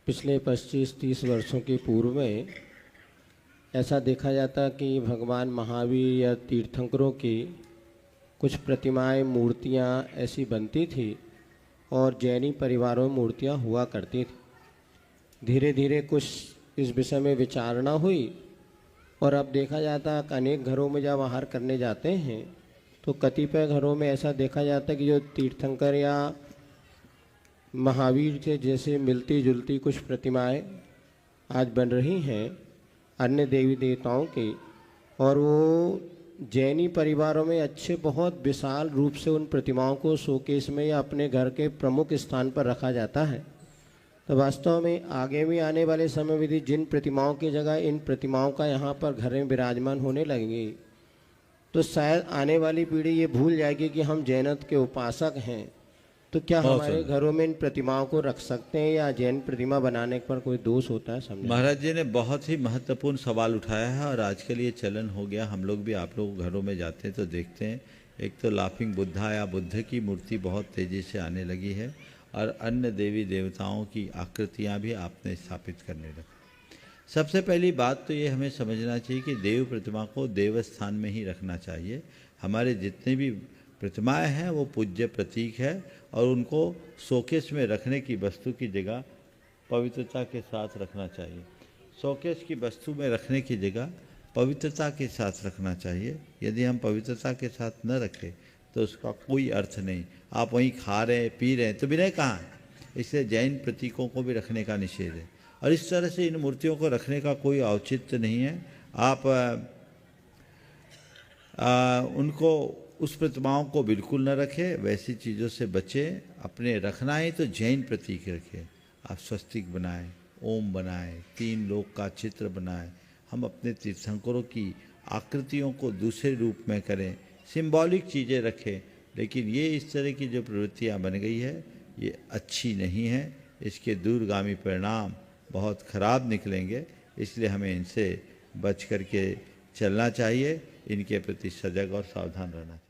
पिछले 25-30 वर्षों के पूर्व में ऐसा देखा जाता कि भगवान महावीर या तीर्थंकरों की कुछ प्रतिमाएं, मूर्तियां ऐसी बनती थी और जैनी परिवारों में मूर्तियां हुआ करती थी। धीरे धीरे कुछ इस विषय में विचारणा हुई और अब देखा जाता कि अनेक घरों में जब आहार करने जाते हैं तो कतिपय घरों में ऐसा देखा जाता है कि जो तीर्थंकर या महावीर के जैसे मिलती जुलती कुछ प्रतिमाएं आज बन रही हैं अन्य देवी देवताओं की, और वो जैनी परिवारों में अच्छे बहुत विशाल रूप से उन प्रतिमाओं को शोकेस में या अपने घर के प्रमुख स्थान पर रखा जाता है। तो वास्तव में आगे भी आने वाले समय में जिन प्रतिमाओं की जगह इन प्रतिमाओं का यहाँ पर घर में विराजमान होने लगेंगी तो शायद आने वाली पीढ़ी ये भूल जाएगी कि हम जैनत्व के उपासक हैं। तो क्या हमारे घरों में इन प्रतिमाओं को रख सकते हैं या जैन प्रतिमा बनाने पर कोई दोष होता है? समझे महाराज जी ने बहुत ही महत्वपूर्ण सवाल उठाया है और आजकल ये चलन हो गया। हम लोग भी, आप लोग घरों में जाते हैं तो देखते हैं, एक तो लाफिंग बुद्धा या बुद्ध की मूर्ति बहुत तेज़ी से आने लगी है और अन्य देवी देवताओं की आकृतियाँ भी आपने स्थापित करने लगे। सबसे पहली बात तो ये हमें समझना चाहिए कि देव प्रतिमा को देव स्थान में ही रखना चाहिए। हमारे जितने भी प्रतिमाएं हैं वो पूज्य प्रतीक है और उनको शोकेस में रखने की वस्तु की जगह पवित्रता के साथ रखना चाहिए। शोकेस की वस्तु में रखने की जगह पवित्रता के साथ रखना चाहिए। यदि हम पवित्रता के साथ न रखें तो उसका कोई अर्थ नहीं। आप वहीं खा रहे हैं, पी रहे हैं तो विनय कहाँ है? इसलिए जैन प्रतीकों को भी रखने का निषेध है और इस तरह से इन मूर्तियों को रखने का कोई औचित्य नहीं है। आप उनको, उस प्रतिमाओं को बिल्कुल न रखें, वैसी चीज़ों से बचें। अपने रखना है तो जैन प्रतीक रखें। आप स्वस्तिक बनाएं, ओम बनाएं, 3 लोक का चित्र बनाएं। हम अपने तीर्थंकरों की आकृतियों को दूसरे रूप में करें, सिंबॉलिक चीज़ें रखें। लेकिन ये इस तरह की जो प्रवृत्तियाँ बन गई है ये अच्छी नहीं है। इसके दूरगामी परिणाम बहुत ख़राब निकलेंगे। इसलिए हमें इनसे बच करके चलना चाहिए, इनके प्रति सजग और सावधान रहना चाहिए।